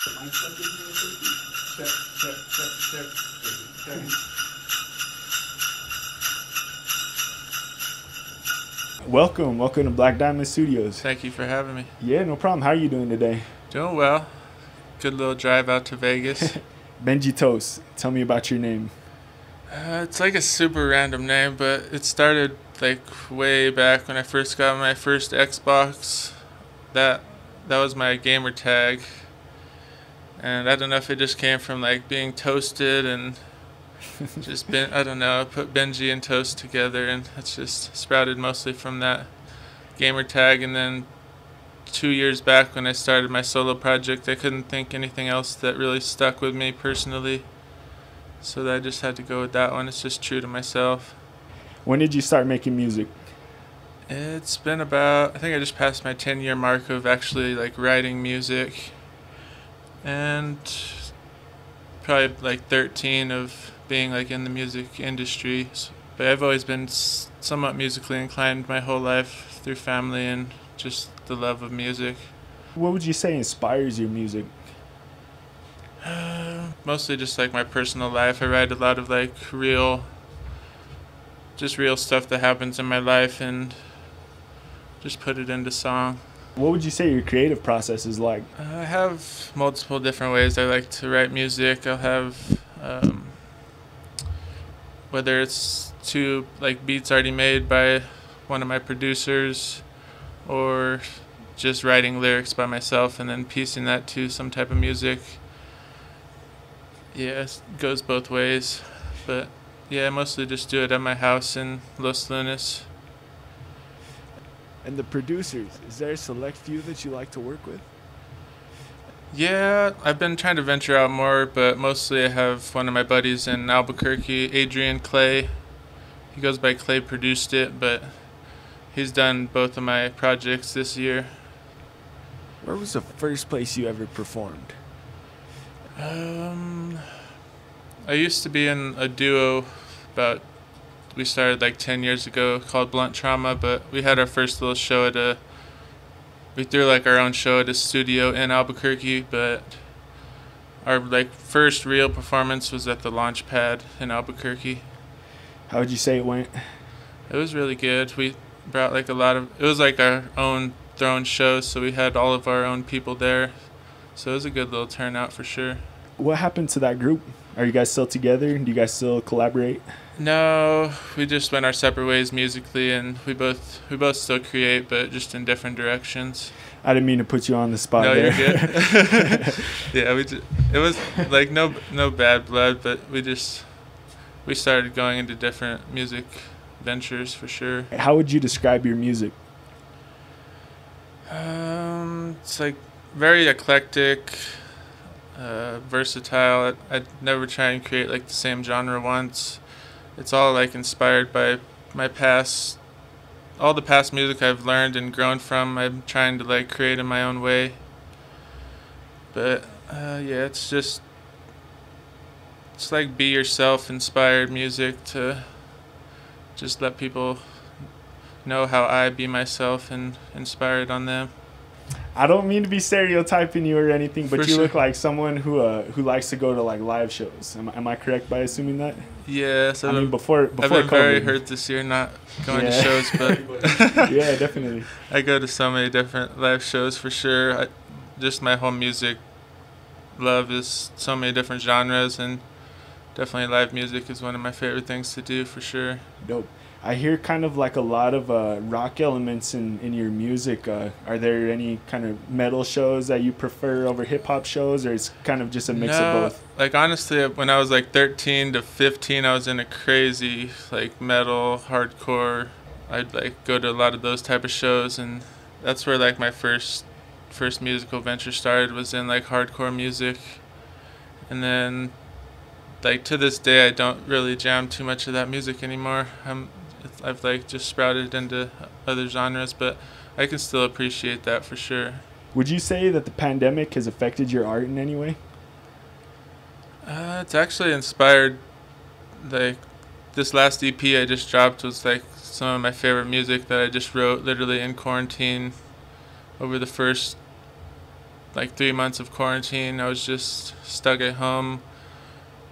Check, check, check, check, check. Welcome to Black Diamond Studios. Thank you for having me. Yeah, no problem. How are you doing today? Doing well. Good little drive out to Vegas. Benji Toast. Tell me about your name. It's like a super random name, but it started like way back when I first got my first Xbox. That was my gamer tag. And I don't know if it just came from like being toasted and just been, I don't know, I put Benji and Toast together and it's just sprouted mostly from that gamer tag. And then 2 years back when I started my solo project, I couldn't think anything else that really stuck with me personally. So I just had to go with that one. It's just true to myself. When did you start making music? It's been about, I think I just passed my 10-year mark of actually like writing music. And probably like 13 of being like in the music industry. But I've always been somewhat musically inclined my whole life through family and just the love of music. What would you say inspires your music? Mostly just like my personal life. I write a lot of like real stuff that happens in my life and just put it into song. What would you say your creative process is like? I have multiple different ways I like to write music. I'll have whether it's two like beats already made by one of my producers or just writing lyrics by myself and then piecing that to some type of music. Yeah, it goes both ways. But yeah, I mostly just do it at my house in Los Lunas. And the producers, is there a select few that you like to work with? Yeah, I've been trying to venture out more, but mostly I have one of my buddies in Albuquerque, Adrian Clay. He goes by Clay Produced It, but he's done both of my projects this year. Where was the first place you ever performed? I used to be in a duo we started like 10 years ago called Blunt Trauma, but we had our first little show we threw like our own show at a studio in Albuquerque, but our like first real performance was at the Launch Pad in Albuquerque. How would you say it went? It was really good. We brought like it was like our own thrown show, so we had all of our own people there. So it was a good little turnout for sure. What happened to that group? Are you guys still together? Do you guys still collaborate? No, we just went our separate ways musically, and we both still create, but just in different directions. I didn't mean to put you on the spot No, there. you're good. Yeah, it was like no bad blood, but we started going into different music ventures for sure. How would you describe your music? It's like very eclectic, versatile. I'd never try and create like the same genre once. It's all like inspired by all the past music I've learned and grown from. I'm trying to like create in my own way. But yeah, it's like be yourself inspired music to just let people know how I be myself and inspire it on them. I don't mean to be stereotyping you or anything, but For you sure. look like someone who likes to go to like live shows. Am I correct by assuming that? Yeah, so I mean, before I've been COVID. very hurt this year not going to shows, but Yeah, definitely. I go to so many different live shows for sure. Just my whole music love is so many different genres, and definitely live music is one of my favorite things to do for sure. Dope. I hear kind of like a lot of rock elements in your music. Are there any kind of metal shows that you prefer over hip hop shows, or it's kind of just a mix of both? Like honestly, when I was like 13 to 15, I was in a crazy like metal, hardcore. I'd like go to a lot of those type of shows, and that's where like my first musical venture started, was in like hardcore music. And then like to this day, I don't really jam too much of that music anymore. I've like just sprouted into other genres, but I can still appreciate that for sure. Would you say that the pandemic has affected your art in any way? It's actually inspired, like, this last EP I just dropped was like some of my favorite music that I just wrote literally in quarantine over the first like 3 months of quarantine, I was just stuck at home,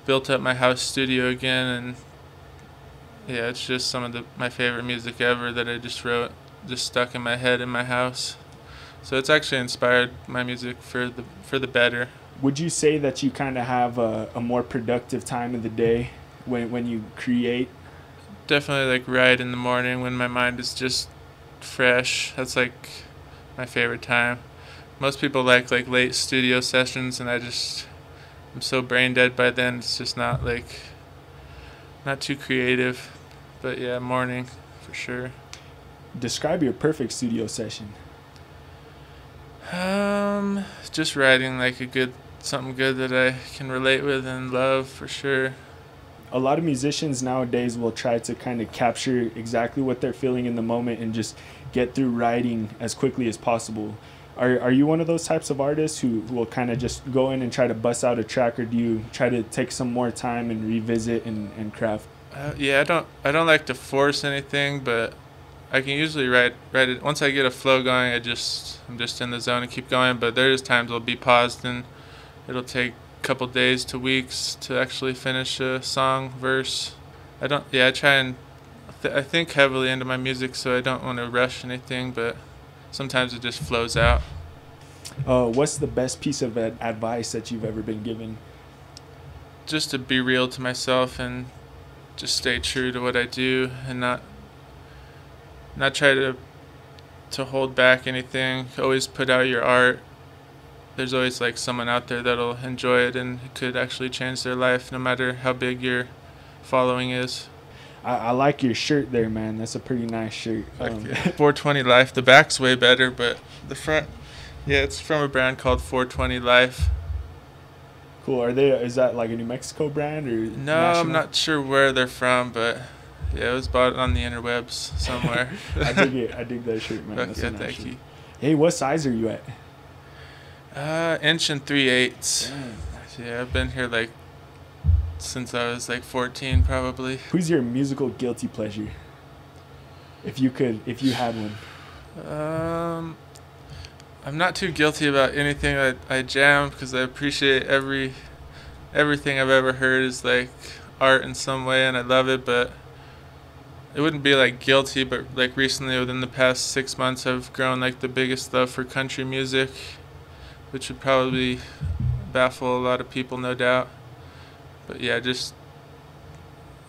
built up my house studio again, and yeah, it's just some of my favorite music ever that I just wrote, just stuck in my head in my house. So it's actually inspired my music for the better. Would you say that you kind of have a more productive time of the day when you create? Definitely like right in the morning when my mind is just fresh. That's like my favorite time. Most people like late studio sessions, and I'm so brain dead by then. It's just not too creative. But yeah, morning for sure. Describe your perfect studio session. Just writing like something good that I can relate with and love for sure. A lot of musicians nowadays will try to kind of capture exactly what they're feeling in the moment and just get through writing as quickly as possible. Are you one of those types of artists who will kind of just go in and try to bust out a track, or do you try to take some more time and revisit and craft? Yeah, I don't like to force anything, but I can usually write it. Once I get a flow going, I'm just in the zone and keep going. But there's times I'll be paused and it'll take a couple days to weeks to actually finish a song, verse. I try and I think heavily into my music, so I don't want to rush anything, but sometimes it just flows out. What's the best piece of advice that you've ever been given? Just to be real to myself and just stay true to what I do and not try to hold back anything. Always put out your art. There's always someone out there that'll enjoy it, and it could actually change their life no matter how big your following is. I like your shirt there, man. That's a pretty nice shirt. 420 Life. The back's way better, but the front, yeah, it's from a brand called 420 Life. Cool. Is that like a New Mexico brand or No, national? I'm not sure where they're from, but yeah, it was bought on the interwebs somewhere. I dig it. I dig that shirt, man. Fuck That's yeah, a nice thank shirt. you. Hey, what size are you at? 1 3/8. Yeah, I've been here since I was 14 probably. Who's your musical guilty pleasure? If you had one. I'm not too guilty about anything I jam, because I appreciate everything I've ever heard is art in some way, and I love it, but it wouldn't be guilty. But recently, within the past 6 months, I've grown the biggest love for country music, which would probably baffle a lot of people, no doubt. But yeah, just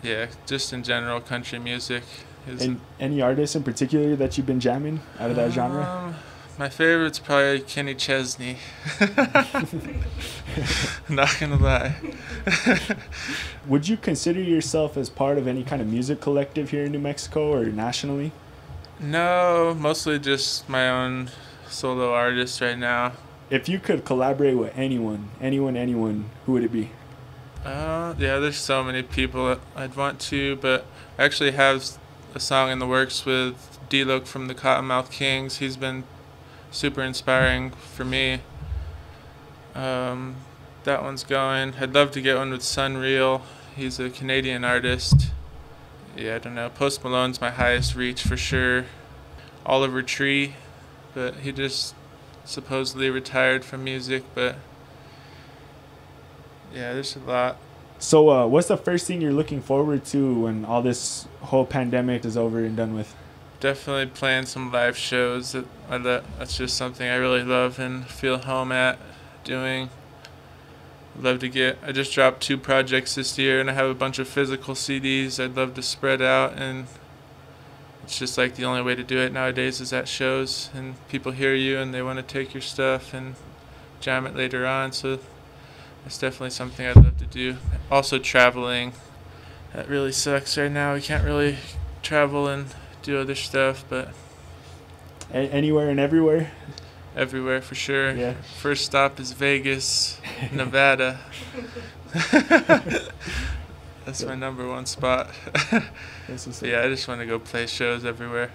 in general, country music is. And any artists in particular that you've been jamming out of that genre? My favorite's probably Kenny Chesney. Not gonna lie. Would you consider yourself as part of any kind of music collective here in New Mexico or nationally? No, mostly just my own solo artist right now. If you could collaborate with anyone, who would it be? Yeah, there's so many people I'd want to, but I actually have a song in the works with D-Loc from the Cottonmouth Kings. He's been super inspiring for me. That one's going. I'd love to get one with Sunreal. He's a Canadian artist. Yeah, I don't know. Post Malone's my highest reach for sure. Oliver Tree, but he just supposedly retired from music, but yeah, there's a lot. So what's the first thing you're looking forward to when all this whole pandemic is over and done with? Definitely playing some live shows. That's just something I really love and feel home at doing. I just dropped 2 projects this year, and I have a bunch of physical CDs I'd love to spread out, and it's just the only way to do it nowadays is at shows, and people hear you and they want to take your stuff and jam it later on, so it's definitely something I'd love to do. Also traveling. That really sucks right now. We can't really travel and do other stuff, but Anywhere and everywhere? everywhere for sure. Yeah. First stop is Vegas, Nevada. That's my number 1 spot. That's what's up. Yeah, I just want to go play shows everywhere.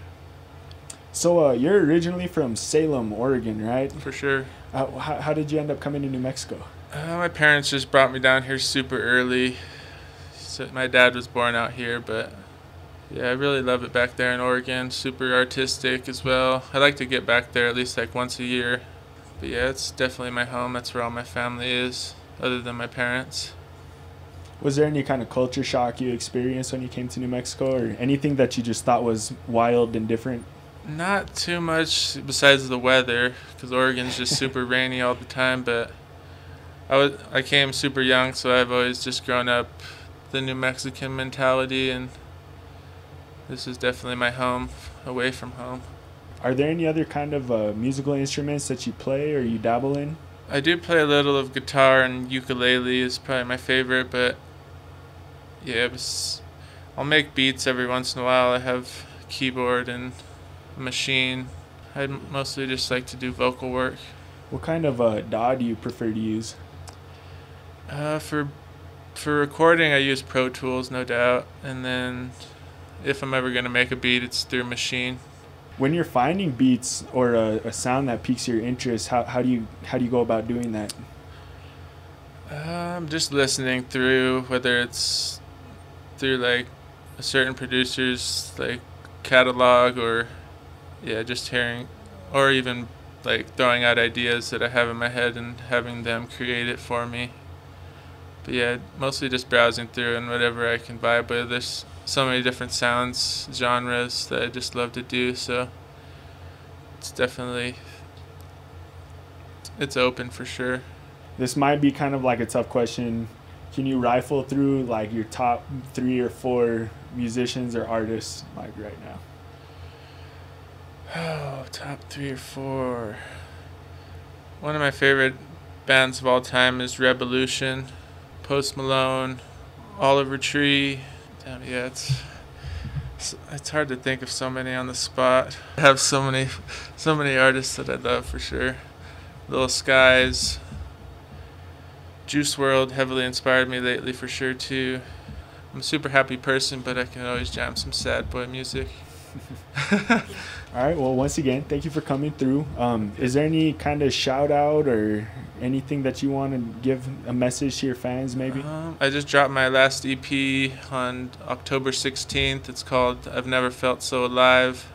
So you're originally from Salem, Oregon, right? For sure. How did you end up coming to New Mexico? My parents just brought me down here super early. So my dad was born out here, but yeah, I really love it back there in Oregon. Super artistic as well. I like to get back there at least once a year. But yeah, it's definitely my home. That's where all my family is, other than my parents. Was there any kind of culture shock you experienced when you came to New Mexico, or anything that you just thought was wild and different? Not too much besides the weather, because Oregon's just super rainy all the time. But I came super young, so I've always just grown up the New Mexican mentality, and this is definitely my home, away from home. Are there any other kind of musical instruments that you play or you dabble in? I do play a little of guitar, and ukulele is probably my favorite, but yeah, I'll make beats every once in a while. I have a keyboard and a machine. I mostly just like to do vocal work. What kind of DAW do you prefer to use? For recording, I use Pro Tools, no doubt, and then if I'm ever gonna make a beat, it's through a machine. When you're finding beats or a sound that piques your interest, how do you go about doing that? I'm just listening through, whether it's through like a certain producer's like catalog, or yeah, just hearing, or even like throwing out ideas that I have in my head and having them create it for me. But yeah, mostly just browsing through and whatever I can vibe with. There's so many different sounds, genres that I just love to do, so it's open for sure. This might be kind of like a tough question. Can you rifle through like your top 3 or 4 musicians or artists like right now? Oh, top 3 or 4. One of my favorite bands of all time is Revolution, Post Malone, Oliver Tree. Damn, yeah, it's hard to think of so many on the spot. I have so many artists that I love for sure. Little Skies, Juice WRLD heavily inspired me lately for sure too. I'm a super happy person, but I can always jam some sad boy music. All right, well, once again, thank you for coming through. Is there any kind of shout out or anything that you want to give a message to your fans maybe? I just dropped my last EP on October 16th. It's called I've Never Felt So Alive.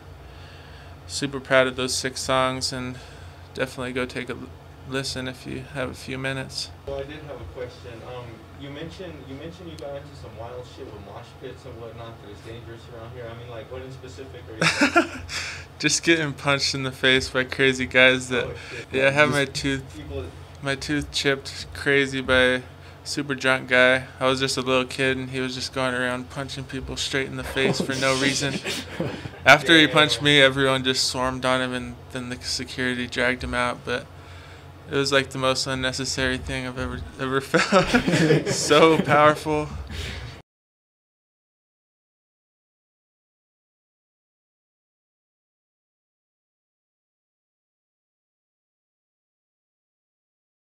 Super proud of those 6 songs, and definitely go take a listen if you have a few minutes. Well, I did have a question. You mentioned you got into some wild shit with mosh pits and whatnot that is dangerous around here. I mean, like, what in specific are you Just getting punched in the face by crazy guys that, yeah, I have my tooth chipped crazy by a super drunk guy. I was just a little kid, and he was just going around punching people straight in the face for no reason. After he punched me, everyone just swarmed on him, and then the security dragged him out, but it was like the most unnecessary thing I've ever felt. So powerful.